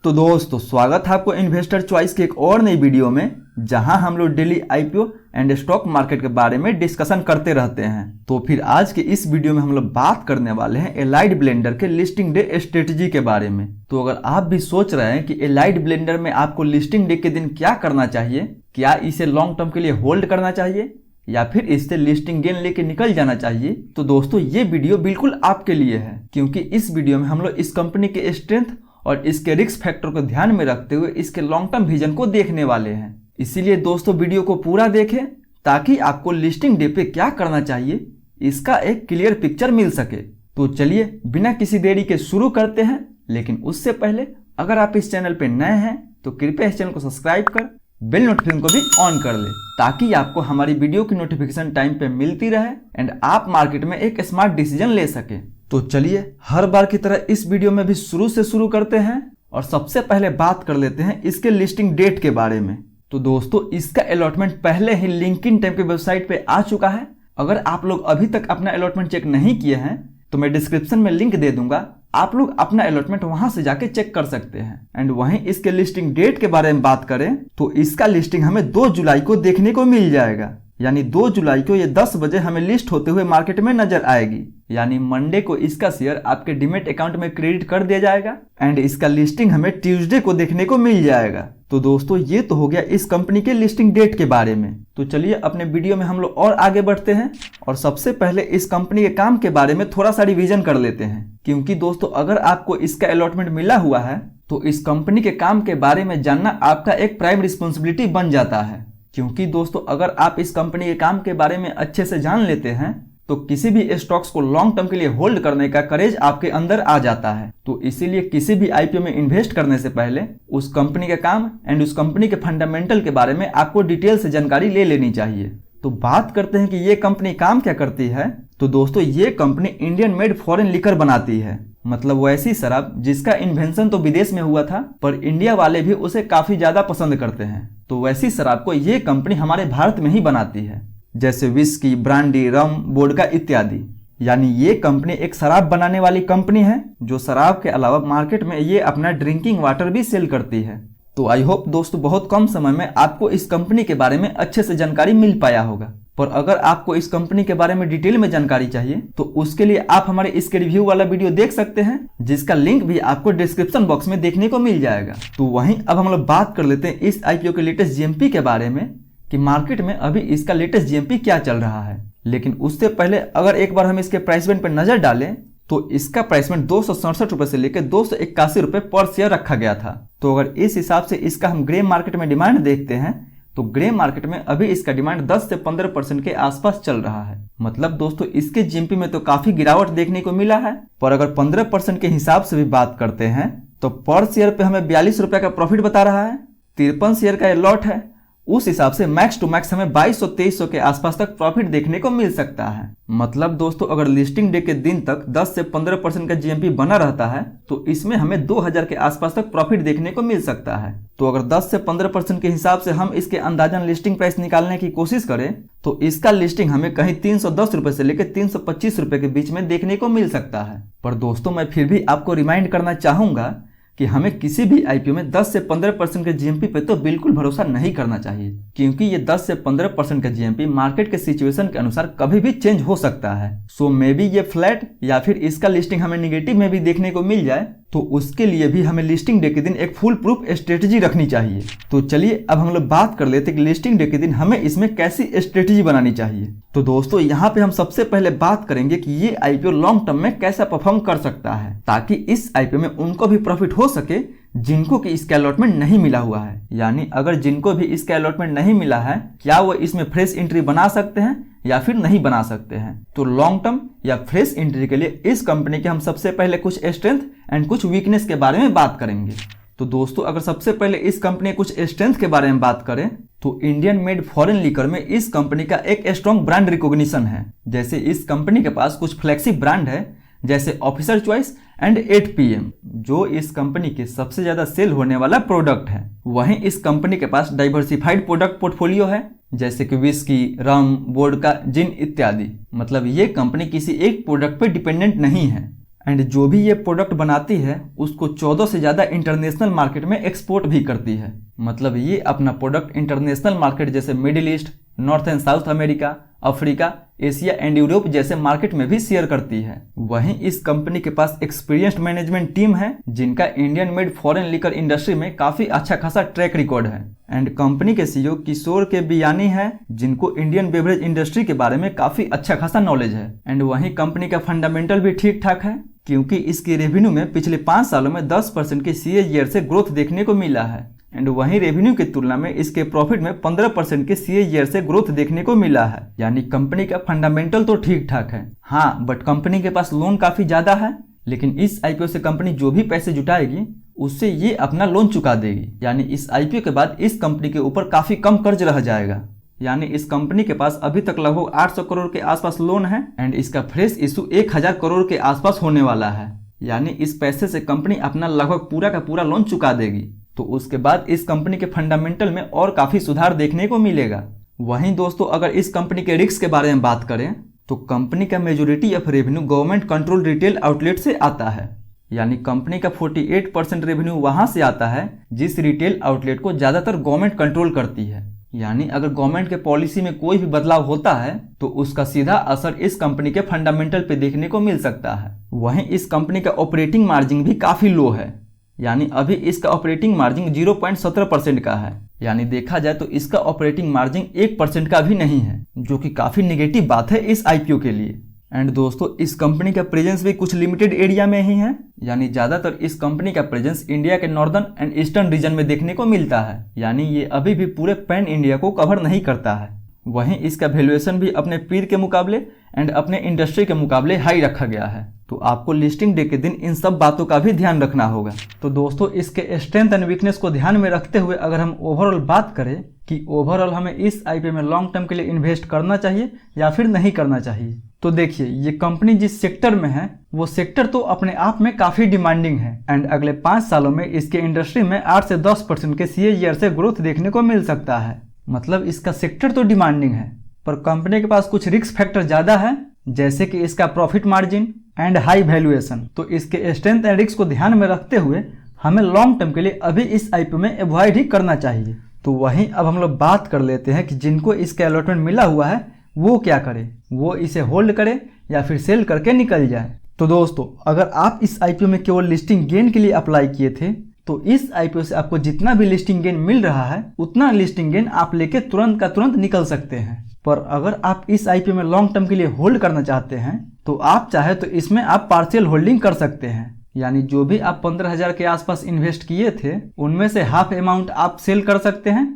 तो दोस्तों स्वागत है आपको इन्वेस्टर चॉइस की एक और नई वीडियो में, जहां हम लोग daily IPO and stock market के बारे में डिस्कशन करते रहते हैं। तो फिर आज के इस वीडियो में हम लोग बात करने वाले हैं एलाइड ब्लेंडर के लिस्टिंग डे स्ट्रेटजी के बारे में। तो अगर आप भी सोच रहे हैं कि एलाइड ब्लेंडर में आपको लिस्टिंग डे के दिन क्या करना चाहिए, क्या इसे लॉन्ग टर्म के लिए होल्ड करना चाहिए या फिर इससे लिस्टिंग गेन लेके निकल जाना चाहिए, तो दोस्तों ये वीडियो बिल्कुल आपके लिए है, क्योंकि इस वीडियो में हम लोग इस कंपनी के स्ट्रेंथ और इसके रिस्क फैक्टर को ध्यान में रखते हुए इसके लॉन्ग टर्म विजन को देखने वाले हैं। इसीलिए दोस्तों वीडियो को पूरा देखें ताकि आपको लिस्टिंग डे पे क्या करना चाहिए इसका एक क्लियर पिक्चर मिल सके। तो चलिए बिना किसी देरी के शुरू करते हैं, लेकिन उससे पहले अगर आप इस चैनल पे नए हैं तो कृपया इस चैनल को सब्सक्राइब कर बेल नोटिफिकेशन को भी ऑन कर ले, ताकि आपको हमारी वीडियो की नोटिफिकेशन टाइम पे मिलती रहे एंड आप मार्केट में एक स्मार्ट डिसीजन ले सके। तो चलिए हर बार की तरह इस वीडियो में भी शुरू से शुरू करते हैं और सबसे पहले बात कर लेते हैं इसके लिस्टिंग डेट के बारे में। तो दोस्तों इसका अलॉटमेंट पहले ही लिंक्डइन टाइम की वेबसाइट पे आ चुका है। अगर आप लोग अभी तक अपना अलॉटमेंट चेक नहीं किए हैं तो मैं डिस्क्रिप्शन में लिंक दे दूंगा, आप लोग अपना अलॉटमेंट वहां से जाके चेक कर सकते हैं। एंड वहीं इसके लिस्टिंग डेट के बारे में बात करें तो इसका लिस्टिंग हमें 2 जुलाई को देखने को मिल जाएगा। यानी 2 जुलाई को ये 10 बजे हमें लिस्ट होते हुए मार्केट में नजर आएगी। यानी मंडे को इसका शेयर आपके डीमैट अकाउंट में क्रेडिट कर दिया जाएगा एंड इसका लिस्टिंग हमें ट्यूसडे को देखने को मिल जाएगा। तो दोस्तों ये तो हो गया इस कंपनी के लिस्टिंग डेट के बारे में। तो चलिए अपने वीडियो में हम लोग और आगे बढ़ते हैं और सबसे पहले इस कंपनी के काम के बारे में थोड़ा सा रिवीजन कर लेते हैं, क्योंकि दोस्तों अगर आपको इसका अलॉटमेंट मिला हुआ है तो इस कंपनी के काम के बारे में जानना आपका एक प्राइम रिस्पॉन्सिबिलिटी बन जाता है। क्योंकि दोस्तों अगर आप इस कंपनी के काम के बारे में अच्छे से जान लेते हैं तो किसी भी स्टॉक्स को लॉन्ग टर्म के लिए होल्ड करने का करेज आपके अंदर आ जाता है। तो इसीलिए किसी भी आईपीओ में इन्वेस्ट करने से पहले उस कंपनी के काम एंड उस कंपनी के फंडामेंटल के बारे में आपको डिटेल से जानकारी ले लेनी चाहिए। तो बात करते हैं कि ये कंपनी काम क्या करती है। तो दोस्तों ये company Indian made foreign liquor बनाती है, मतलब वैसी शराब जिसका इन्वेंशन तो विदेश में हुआ था पर इंडिया वाले भी उसे काफी ज्यादा पसंद करते हैं। तो वैसी शराब को ये कंपनी हमारे भारत में ही बनाती है, जैसे विस्की, ब्रांडी, रम, वोडका इत्यादि। यानी ये कंपनी एक शराब बनाने वाली कंपनी है जो शराब के अलावा मार्केट में ये अपना ड्रिंकिंग वाटर भी सेल करती है। तो आई होप दोस्तों बहुत कम समय में आपको इस कंपनी के बारे में अच्छे से जानकारी मिल पाया होगा। पर अगर आपको इस कंपनी के बारे में डिटेल में जानकारी चाहिए तो उसके लिए आप हमारे इसके रिव्यू वाला वीडियो देख सकते हैं, जिसका लिंक भी आपको डिस्क्रिप्शन बॉक्स में देखने को मिल जाएगा। तो वहीं अब हम लोग बात कर लेते हैं इस आईपीओ के लेटेस्ट जीएमपी के बारे में कि मार्केट में अभी इसका लेटेस्ट जीएमपी क्या चल रहा है। लेकिन उससे पहले अगर एक बार हम इसके प्राइस बैंड पर नजर डालें तो इसका प्राइस बैंड 267 रुपए से लेकर 281 रुपए पर शेयर रखा गया था। तो अगर इस हिसाब से इसका हम ग्रे मार्केट में डिमांड देखते हैं तो ग्रे मार्केट में अभी इसका डिमांड 10 से 15% के आसपास चल रहा है। मतलब दोस्तों इसके जीएमपी में तो काफी गिरावट देखने को मिला है, पर अगर 15% के हिसाब से भी बात करते हैं तो पर शेयर पे हमें 42 रुपए का प्रॉफिट बता रहा है। 53 शेयर का लॉट है, उस हिसाब से मैक्स टू मैक्स हमें 2200-2300 के आसपास तक प्रॉफिट देखने को मिल सकता है। मतलब दोस्तों अगर लिस्टिंग डे के दिन तक 10 से 15% का जीएमपी बना रहता है तो इसमें हमें 2000 के आसपास तक प्रॉफिट देखने को मिल सकता है। तो अगर 10 से 15% के हिसाब से हम इसके अंदाजन लिस्टिंग प्राइस निकालने की कोशिश करें तो इसका लिस्टिंग हमें कहीं 310 रुपए से लेकर 325 रुपए के बीच में देखने को मिल सकता है। पर दोस्तों मैं फिर भी आपको रिमाइंड करना चाहूंगा कि हमें किसी भी आईपीओ में 10 से 15% के जीएमपी पे तो बिल्कुल भरोसा नहीं करना चाहिए, क्योंकि ये 10 से 15% का जीएमपी मार्केट के सिचुएशन के अनुसार कभी भी चेंज हो सकता है। सो मे बी ये फ्लैट या फिर इसका लिस्टिंग हमें निगेटिव में भी देखने को मिल जाए, तो उसके लिए भी हमें लिस्टिंग डे के दिन एक फुल प्रूफ स्ट्रेटजी रखनी चाहिए। तो चलिए अब हम लोग बात कर लेते हैं कि लिस्टिंग डे के दिन हमें इसमें कैसी स्ट्रेटजी बनानी चाहिए। तो दोस्तों यहाँ पे हम सबसे पहले बात करेंगे कि ये आईपीओ लॉन्ग टर्म में कैसा परफॉर्म कर सकता है, ताकि इस आईपीओ में उनको भी प्रॉफिट हो सके जिनको कि इसका अलॉटमेंट नहीं मिला हुआ है। यानी अगर जिनको भी इसका अलॉटमेंट नहीं मिला है, क्या वो इसमें फ्रेश एंट्री बना सकते हैं या फिर नहीं बना सकते हैं। तो लॉन्ग टर्म या फ्रेश एंट्री के लिए इस कंपनी के हम सबसे पहले कुछ स्ट्रेंथ एंड कुछ वीकनेस के बारे में बात करेंगे। तो दोस्तों अगर सबसे पहले इस कंपनी के कुछ स्ट्रेंथ के बारे में बात करें तो इंडियन मेड फॉरेन लिकर में इस कंपनी का एक स्ट्रॉन्ग ब्रांड रिकॉग्निशन है। जैसे इस कंपनी के पास कुछ फ्लैगशिप ब्रांड है जैसे ऑफिसर चॉइस एंड 8 PM, जो इस कंपनी के सबसे ज्यादा सेल होने वाला प्रोडक्ट है। वहीं इस कंपनी के पास डाइवर्सिफाइड प्रोडक्ट पोर्टफोलियो है जैसे कि विस्की, रम, वोडका, जिन इत्यादि। मतलब ये कंपनी किसी एक प्रोडक्ट पे डिपेंडेंट नहीं है। एंड जो भी ये प्रोडक्ट बनाती है उसको 14 से ज़्यादा इंटरनेशनल मार्केट में एक्सपोर्ट भी करती है। मतलब ये अपना प्रोडक्ट इंटरनेशनल मार्केट जैसे middle east, north and south America, Africa, Asia and Europe जैसे मार्केट में भी शेयर करती है। वहीं इस कंपनी के पास एक्सपीरियंस्ड मैनेजमेंट टीम है जिनका Indian made foreign liquor industry में काफी अच्छा खासा ट्रैक रिकॉर्ड है। एंड कंपनी के सीईओ किशोर के बियानी है जिनको इंडियन बेवरेज इंडस्ट्री के बारे में काफी अच्छा खासा नॉलेज है। एंड वहीं कंपनी का फंडामेंटल भी ठीक ठाक है क्योंकि इसकी रेवेन्यू में पिछले 5 सालों में 10% की CAGR से ग्रोथ देखने को मिला है। एंड वहीं रेवेन्यू की तुलना में इसके प्रॉफिट में 15% की CAGR से ग्रोथ देखने को मिला है। यानी कंपनी का फंडामेंटल तो ठीक ठाक है। हाँ, बट कंपनी के पास लोन काफी ज्यादा है, लेकिन इस IPO से कंपनी जो भी पैसे जुटाएगी उससे ये अपना लोन चुका देगी। यानी इस IPO के बाद इस कंपनी के ऊपर काफी कम कर्ज रह जाएगा। यानी इस कंपनी के पास अभी तक लगभग 800 करोड़ के आसपास लोन है एंड इसका फ्रेश इशू 1000 करोड़ के आसपास होने वाला है। यानी इस पैसे से कंपनी अपना लगभग पूरा का पूरा लोन चुका देगी। तो उसके बाद इस कंपनी के फंडामेंटल में और काफी सुधार देखने को मिलेगा। वहीं दोस्तों, अगर इस कंपनी के रिस्क के बारे में बात करें तो कंपनी का majority of revenue government control retail outlet से आता है। यानी कंपनी का 48% रेवेन्यू वहां से आता है जिस रिटेल आउटलेट को ज्यादातर गवर्नमेंट कंट्रोल करती है। यानी अगर गवर्नमेंट के पॉलिसी में कोई भी बदलाव होता है तो उसका सीधा असर इस कंपनी के फंडामेंटल पे देखने को मिल सकता है। वहीं इस कंपनी का ऑपरेटिंग मार्जिन भी काफी लो है। यानी अभी इसका ऑपरेटिंग मार्जिन 0.17% का है। यानी देखा जाए तो इसका ऑपरेटिंग मार्जिन 1% का भी नहीं है, जो कि काफी नेगेटिव बात है इस IPO के लिए। एंड दोस्तों, इस कंपनी का प्रेजेंस भी कुछ लिमिटेड एरिया में ही है। यानी ज्यादातर इस कंपनी का प्रेजेंस इंडिया के नॉर्दर्न एंड ईस्टर्न रीजन में देखने को मिलता है। यानी ये अभी भी पूरे पैन इंडिया को कवर नहीं करता है। वहीं इसका वैल्यूएशन भी अपने पीर के मुकाबले एंड अपने इंडस्ट्री के मुकाबले हाई रखा गया है। तो आपको लिस्टिंग डे के दिन इन सब बातों का भी ध्यान रखना होगा। तो दोस्तों, इसके स्ट्रेंथ एंड वीकनेस को ध्यान में रखते हुए अगर हम ओवरऑल बात करें कि ओवरऑल हमें इस IPO में लॉन्ग टर्म के लिए इन्वेस्ट करना चाहिए या फिर नहीं करना चाहिए, तो देखिए, ये कंपनी जिस सेक्टर में है वो सेक्टर तो अपने आप में काफी डिमांडिंग है एंड अगले 5 सालों में इसके इंडस्ट्री में 8 से 10% के CAGR से ग्रोथ देखने को मिल सकता है। मतलब इसका सेक्टर तो डिमांडिंग है, पर कंपनी के पास कुछ रिस्क फैक्टर ज्यादा है, जैसे कि इसका profit margin and high valuation. तो इसके स्ट्रेंथ एंड रिस्क को ध्यान में रखते हुए हमें लॉन्ग टर्म के लिए अभी इस IPO में अवॉइड ही करना चाहिए। तो वहीं अब हम लोग बात कर लेते हैं कि जिनको इसका अलॉटमेंट मिला हुआ है वो क्या करे, वो इसे होल्ड करे या फिर सेल करके निकल जाए। तो दोस्तों, अगर आप इस IPO में केवल लिस्टिंग गेन के लिए अप्लाई किए थे तो इस IPO से आपको जितना भी लिस्टिंग गेन मिल रहा है उतना लिस्टिंग गेन आप लेके तुरंत का तुरंत निकल सकते हैं। पर अगर आप इस IPO में लॉन्ग टर्म के लिए होल्ड करना चाहते हैं तो आप चाहे तो इसमें आप पार्शियल होल्डिंग कर सकते हैं। यानी जो भी आप 15,000 के आसपास इन्वेस्ट किए थे उनमें से हाफ अमाउंट आप सेल कर सकते हैं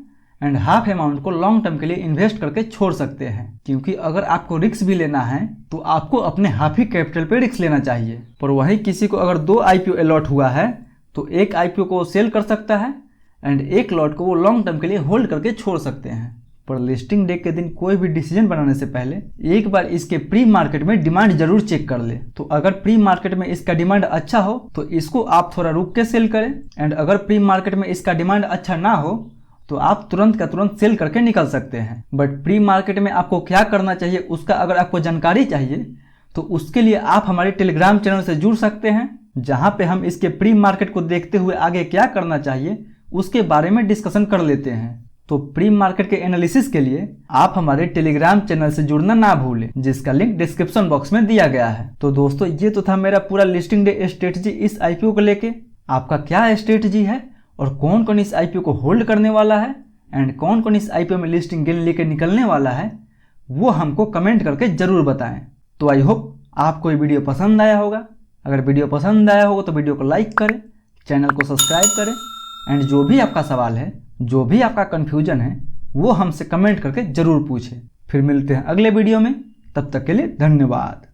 एंड हाफ अमाउंट को लॉन्ग टर्म के लिए इन्वेस्ट करके छोड़ सकते हैं। क्योंकि अगर आपको रिस्क भी लेना है तो आपको अपने हाफ ही कैपिटल पे रिस्क लेना चाहिए। पर वहीं किसी को अगर 2 IPO अलॉट हुआ है तो एक IPO को सेल कर सकता है एंड एक लॉट को वो लॉन्ग टर्म के लिए होल्ड करके छोड़ सकते हैं। पर लिस्टिंग डे के दिन कोई भी डिसीजन बनाने से पहले एक बार इसके प्री मार्केट में डिमांड जरूर चेक कर ले। तो अगर प्री मार्केट में इसका डिमांड अच्छा हो तो इसको आप थोड़ा रुक के सेल करें एंड अगर प्री मार्केट में इसका डिमांड अच्छा ना हो तो आप तुरंत का तुरंत सेल करके निकल सकते हैं। बट प्री मार्केट में आपको क्या करना चाहिए उसका अगर आपको जानकारी चाहिए तो उसके लिए आप हमारे टेलीग्राम चैनल से जुड़ सकते हैं, जहां पे हम इसके प्री मार्केट को देखते हुए आगे क्या करना चाहिए उसके बारे में डिस्कशन कर लेते हैं। तो प्री मार्केट के एनालिसिस के लिए आप हमारे टेलीग्राम चैनल से जुड़ना ना भूलें, जिसका लिंक डिस्क्रिप्शन बॉक्स में दिया गया है। तो दोस्तों, ये तो था मेरा पूरा लिस्टिंग डे स्ट्रेटजी इस IPO को लेके। आपका क्या स्ट्रेटजी है और कौन कौन इस IPO को होल्ड करने वाला है एंड कौन कौन इस IPO में लिस्टिंग गेन लेके निकलने वाला है, वो हमको कमेंट करके जरूर बताएं। तो आई होप आपको ये वीडियो पसंद आया होगा। अगर वीडियो पसंद आया होगा तो वीडियो को लाइक करें, चैनल को सब्सक्राइब करें एंड जो भी आपका सवाल है, जो भी आपका कन्फ्यूजन है, वो हमसे कमेंट करके जरूर पूछें। फिर मिलते हैं अगले वीडियो में, तब तक के लिए धन्यवाद।